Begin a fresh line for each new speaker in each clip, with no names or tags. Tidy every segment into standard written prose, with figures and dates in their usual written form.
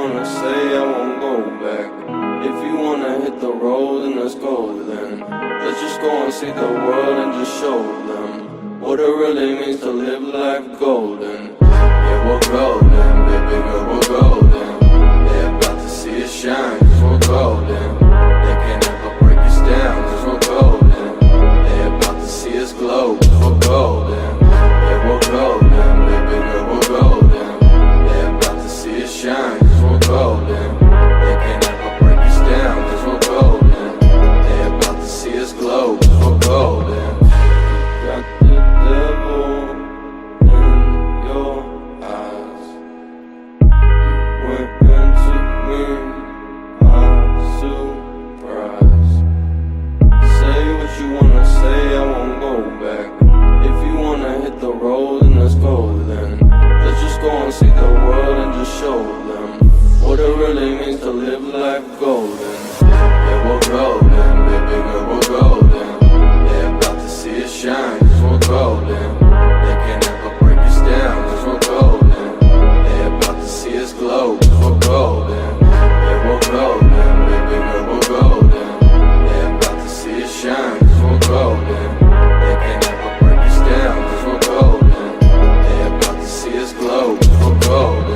wanna say, I won't go back. If you wanna hit the road, then let's go then. Let's just go and see the world and just show them what it really means to live life golden. Yeah, we're golden, baby girl, we're golden. They're about to see us shine, cause we're golden. They can't ever break us down, cause we're golden. They're about to see us glow, cause we're golden. Yeah, we're golden, baby girl, we're golden. They're about to see us shine, cause we're golden. They can't ever break us down, cause we're golden. They're about to see us glow, cause we're golden. Got the devil in your eyes. You went into me, I'm surprised. Say what you wanna say, I won't go back. If you wanna hit the road, then let's go then. Let's just go and see the world and just show them what it really means to live life golden. Yeah, we're golden, baby girl, we're golden. They're about to see us shine, cause we're golden. They can't ever break us down, cause we're golden. They're about to see us glow, cause we're golden. Yeah, we're golden, baby girl, we're golden. They're about to see us shine, cause we're golden. They can't ever break us down, cause we're golden. They're about to see us glow, cause we're golden.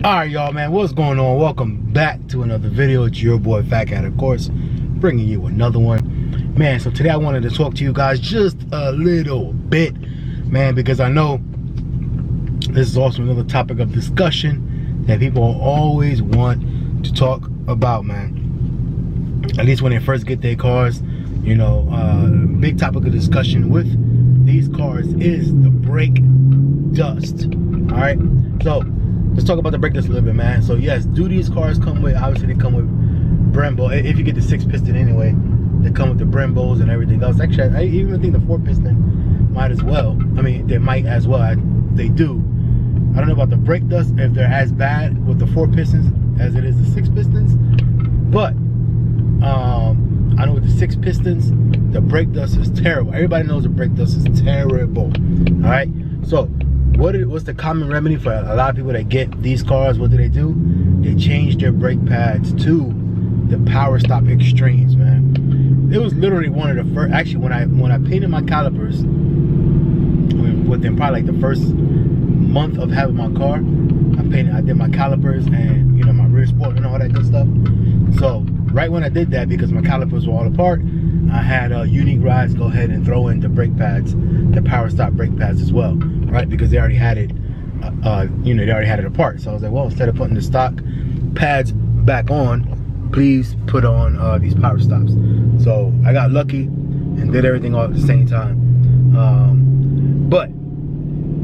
Alright y'all, man, what's going on? Welcome back to another video. It's your boy FatKat, of course, bringing you another one. Man, so today I wanted to talk to you guys just a little bit, man, because I know this is also another topic of discussion that people always want to talk about, man. At least when they first get their cars, you know, big topic of discussion with these cars is the brake dust. Alright, so let's talk about the brake dust a little bit, man. So yes, do these cars come with, obviously they come with Brembo. If you get the 6-piston anyway, they come with the Brembos and everything else. Actually, I even think the 4-piston might as well. I mean, they might as well. They do. I don't know about the brake dust, if they're as bad with the 4-pistons as it is the 6-pistons. But I know with the 6-pistons, the brake dust is terrible. Everybody knows the brake dust is terrible. All right. So what's the common remedy for a lot of people that get these cars? What do? They change their brake pads to the Power Stop Extremes, man. It was literally one of the first. Actually, when I painted my calipers, within probably like the first month of having my car, I did my calipers and, you know, my rear spoiler and all that good stuff. So right when I did that, because my calipers were all apart, I had Unique Rides go ahead and throw in the brake pads, the Power Stop brake pads as well, right? Because they already had it, you know, they already had it apart. So I was like, well, instead of putting the stock pads back on, please put on these Power Stops. So I got lucky and did everything all at the same time. But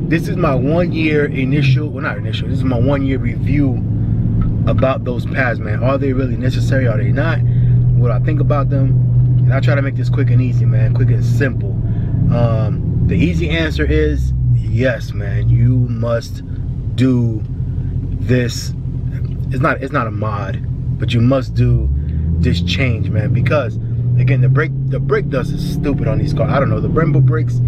this is my 1 year initial, well, not initial, this is my 1 year review about those pads, man. Are they really necessary? Are they not? What I think about them, and I try to make this quick and easy, man, quick and simple. The easy answer is yes, man. You must do this. It's not a mod, but you must do this change, man, because again, the brake dust is stupid on these cars. I don't know, the Brembo brakes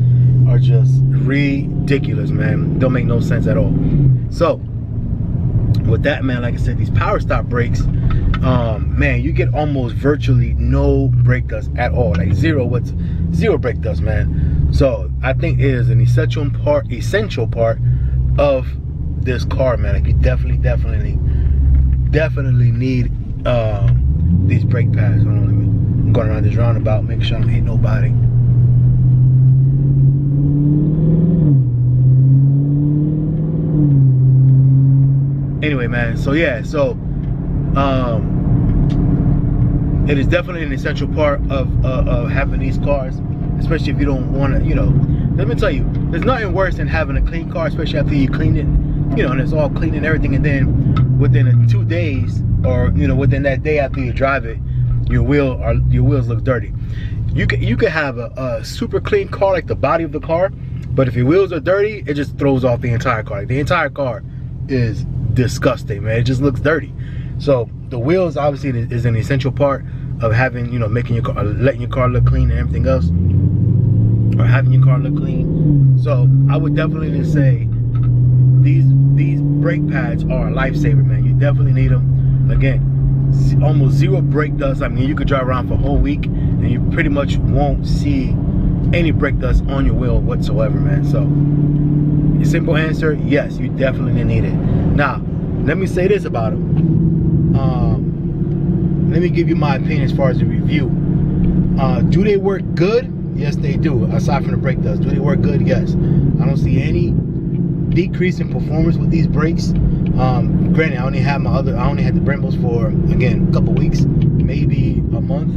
are just ridiculous, man. Don't make no sense at all. So with that, man, like I said, these Power Stop brakes, man, you get almost virtually no brake dust at all, like zero brake dust, man. So I think it is an essential part of this car, man. Like you definitely need these brake pads. Hold on, I'm going around this roundabout, make sure I don't hit nobody. Anyway, man, so yeah, so it is definitely an essential part of having these cars, especially if you don't want to, you know, let me tell you, there's nothing worse than having a clean car, especially after you clean it, you know, and it's all clean and everything, and then within 2 days, or, you know, within that day after you drive it, your wheels look dirty. You could have a super clean car, like the body of the car, but if your wheels are dirty, it just throws off the entire car. Like, the entire car is disgusting, man. It just looks dirty. So the wheels obviously is an essential part of having, you know, making your car, letting your car look clean and everything else, or having your car look clean. So I would definitely say these brake pads are a lifesaver, man. You definitely need them. Again, almost zero brake dust. I mean, you could drive around for a whole week and you pretty much won't see any brake dust on your wheel whatsoever, man. So the simple answer, yes, you definitely need it. Now, let me say this about them. Let me give you my opinion as far as the review. Do they work good? Yes, they do. Aside from the brake dust, do they work good? Yes. I don't see any decrease in performance with these brakes. Granted, I only had the Brembos for, again, a couple weeks, maybe a month.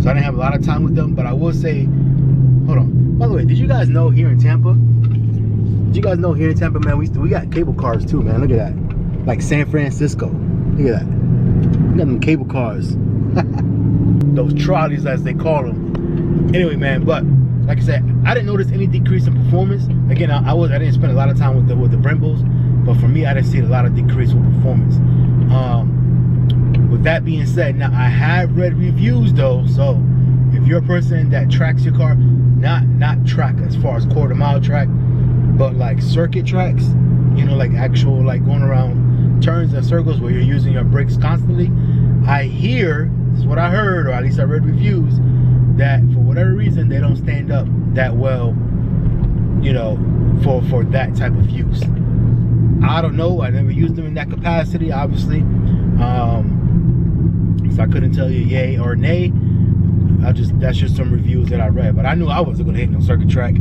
So I didn't have a lot of time with them, but I will say, hold on. By the way, did you guys know here in Tampa? Man, we got cable cars too, man. Look at that. Like San Francisco. Look at that. We got them cable cars. Those trolleys, as they call them. Anyway, man, but like I said, I didn't notice any decrease in performance. Again, I didn't spend a lot of time with the Brembos, but for me, I didn't see a lot of decrease with performance. With that being said, now I have read reviews though, so if you're a person that tracks your car, not track as far as quarter-mile track, but like circuit tracks, you know, like actual, like going around turns and circles where you're using your brakes constantly, I hear, this is what I heard, or at least I read reviews, that for whatever reason they don't stand up that well, you know, for that type of use. I don't know, I never used them in that capacity, obviously, so I couldn't tell you yay or nay. That's just some reviews that I read, but I knew I wasn't gonna hit no circuit track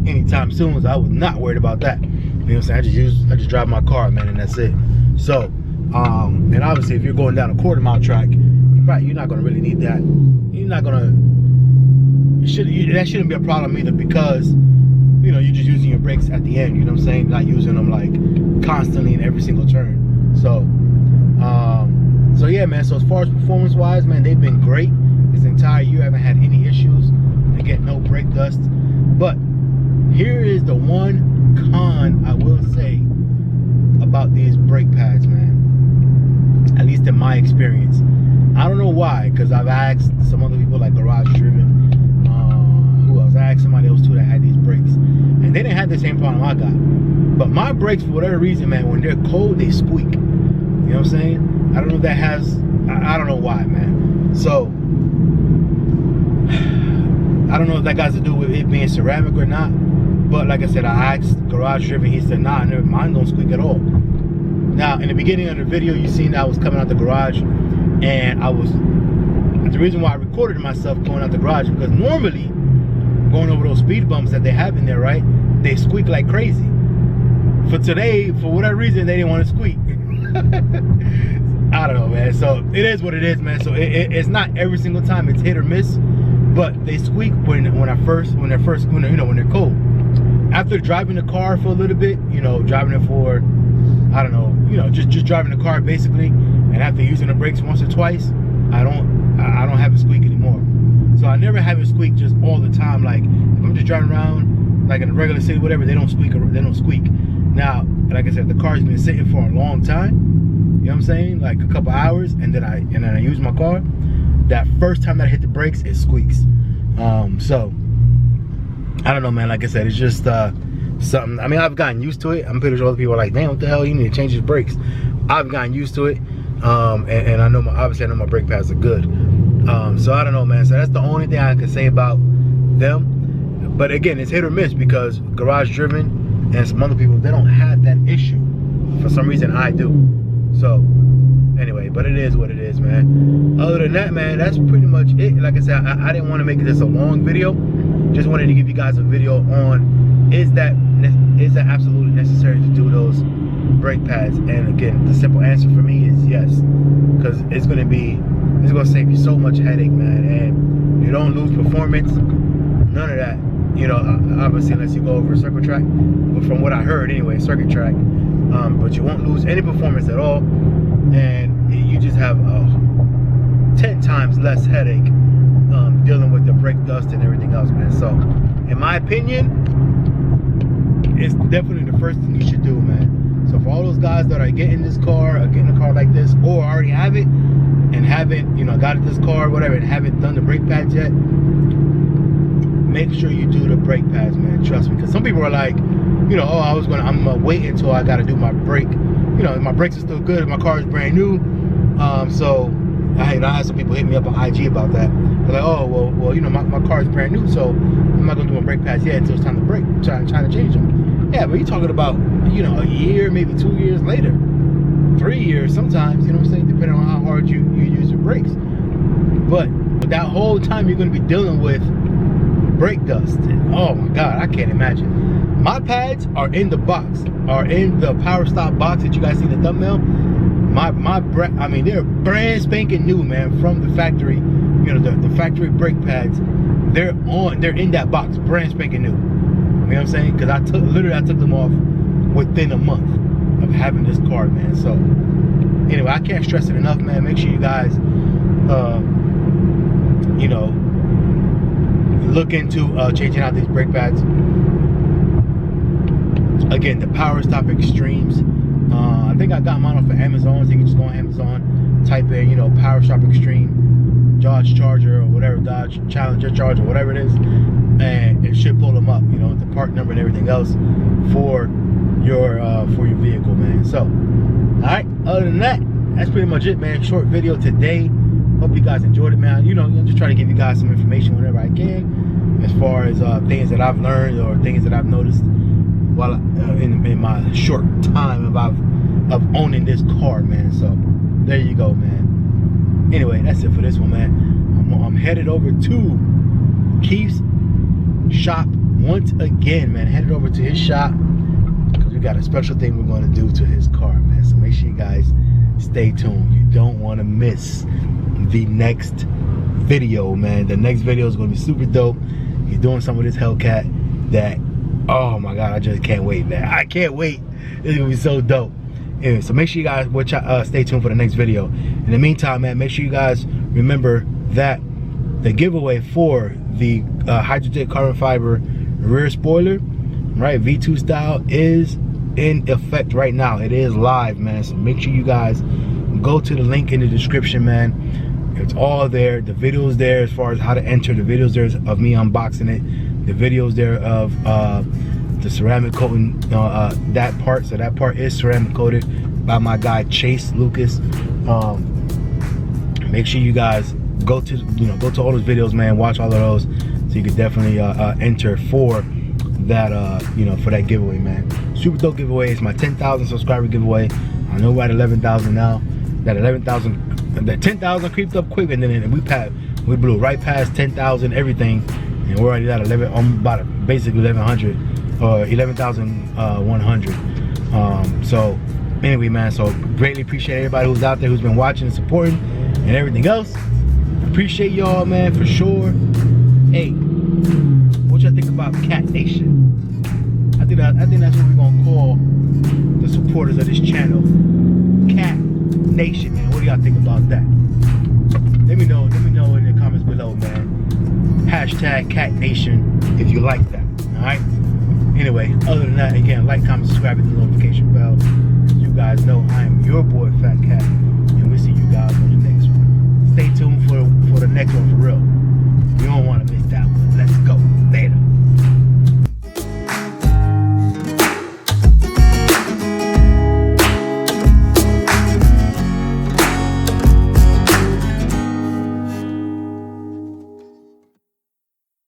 anytime soon, so I was not worried about that. You know what I'm saying? I just drive my car, man, and that's it. So, and obviously, if you're going down a quarter-mile track, you're not gonna really need that. You're not gonna. That shouldn't be a problem either, because you know you're just using your brakes at the end. You know what I'm saying? Not using them like constantly in every single turn. So, so yeah, man. So as far as performance-wise, man, they've been great this entire year. I haven't had any issues. Again, no brake dust. But here is the one con I will say about these brake pads, man. At least in my experience. I don't know why, because I've asked some other people like Garage.Driven. Who else? I asked somebody else too that had these brakes, and they didn't have the same problem I got. But my brakes, for whatever reason, man, when they're cold, they squeak. You know what I'm saying? I don't know if that has, I don't know why, man. So I don't know if that got to do with it being ceramic or not. But like I said, I asked Garage.Driven. He said, nah, mine don't squeak at all. Now, in the beginning of the video, you seen that I was coming out the garage, and the reason why I recorded myself going out the garage, because normally going over those speed bumps that they have in there, right, they squeak like crazy. For today, for whatever reason, they didn't want to squeak. I don't know, man. So it is what it is, man. So it's not every single time, it's hit or miss, but they squeak when they're cold. After driving the car for a little bit, driving it for, I don't know, just driving the car basically, and after using the brakes once or twice, I don't have it squeak anymore. So I never have it squeak just all the time. Like if I'm just driving around like in a regular city, whatever, they don't squeak. Now, like I said, the car's been sitting for a long time. You know what I'm saying? Like a couple hours, and then I use my car. That first time that I hit the brakes, it squeaks. So I don't know, man. Like I said, it's just something. I mean, I've gotten used to it. I'm pretty sure other people are like, damn, what the hell, you need to change his brakes. I've gotten used to it, and I know obviously I know my brake pads are good. So I don't know, man. So that's the only thing I can say about them. But again, it's hit or miss, because Garage.Driven and some other people, they don't have that issue. For some reason, I do. So anyway, but it is what it is, man. Other than that, man, that's pretty much it. Like I said, I didn't want to make this a long video. Just wanted to give you guys a video on is that absolutely necessary to do those brake pads. And again, the simple answer for me is yes, because it's gonna save you so much headache, man. And you don't lose performance, none of that, obviously, unless you go over a circuit track. But from what I heard anyway, circuit track, but you won't lose any performance at all, and you just have 10 times less headache dealing with the brake dust and everything else, man. So in my opinion, it's definitely the first thing you should do, man. So for all those guys that are getting this car, or getting a car like this, or already have it and haven't, got this car, whatever, and haven't done the brake pads yet, make sure you do the brake pads, man. Trust me, because some people are like, oh, I'm gonna wait until I gotta do my brake. My brakes are still good, my car is brand new. So I had some people hit me up on IG about that. They're like, oh, well, my car is brand new, so I'm not gonna do my brake pads yet until it's time to brake. Trying to change them. Yeah, but you're talking about, a year, maybe 2 years later, 3 years sometimes. You know what I'm saying? Depending on how hard you use your brakes. But that whole time you're gonna be dealing with brake dust. Oh my God, I can't imagine. My pads are in the box, are in the power stop box that you guys see in the thumbnail. I mean, they're brand spanking new, man, from the factory. The factory brake pads, they're in that box, brand spanking new. You know what I'm saying? Because I took them off within a month of having this car, man. So anyway, I can't stress it enough, man. Make sure you guys look into changing out these brake pads. Again, the Power Stop Extremes. I think I got mine off of Amazon, so you can just go on Amazon, type in, Power Stop Extreme, Dodge Charger, or whatever, Dodge Challenger Charger, whatever it is, and it should pull them up, the part number and everything else for your vehicle, man. So, all right, other than that, that's pretty much it, man. Short video today. Hope you guys enjoyed it, man. I'm just trying to give you guys some information whenever I can, as far as things that I've learned or things that I've noticed while in my short time of owning this car, man. So there you go, man. Anyway, that's it for this one, man. I'm headed over to Keith's shop once again, man. Headed over to his shop because we got a special thing we're going to do to his car, man. So make sure you guys stay tuned. You don't want to miss the next video, man. The next video is going to be super dope. He's doing some of this Hellcat that, oh my God, I just can't wait, man. I can't wait. It's gonna be so dope. Anyway, so make sure you guys stay tuned for the next video. In the meantime, man, make sure you guys remember that the giveaway for the Hydrojet carbon fiber rear spoiler, right, V2 style, is in effect right now. It is live, man. So make sure you guys go to the link in the description, man. It's all there. The video's there as far as how to enter. The video's there of me unboxing it. The video's there of the ceramic coating, that part. So that part is ceramic coated by my guy Chase Lucas Make sure you guys go to all those videos, man. Watch all of those, so you can definitely enter for that for that giveaway, man. Super dope giveaway. It's my 10,000 subscriber giveaway. I know we're at 11,000 now. That 10,000 creeped up quick, and then we blew right past 10,000 everything, and we're already at basically 1,100 or 11,100. So anyway, man, so greatly appreciate everybody who's out there, who's been watching and supporting and everything else. Appreciate y'all, man, for sure. Hey, what y'all think about Cat Nation? I think that's what we're gonna call the supporters of this channel. Cat Nation, man. What do y'all think about that? Let me know in the comments below, man. Hashtag Cat Nation if you like that. Alright? Anyway, other than that, again, like, comment, subscribe, hit the notification bell. As you guys know, I am your boy FatKat, and we'll see you guys on the next one. Stay tuned for the next one, for real. You don't want to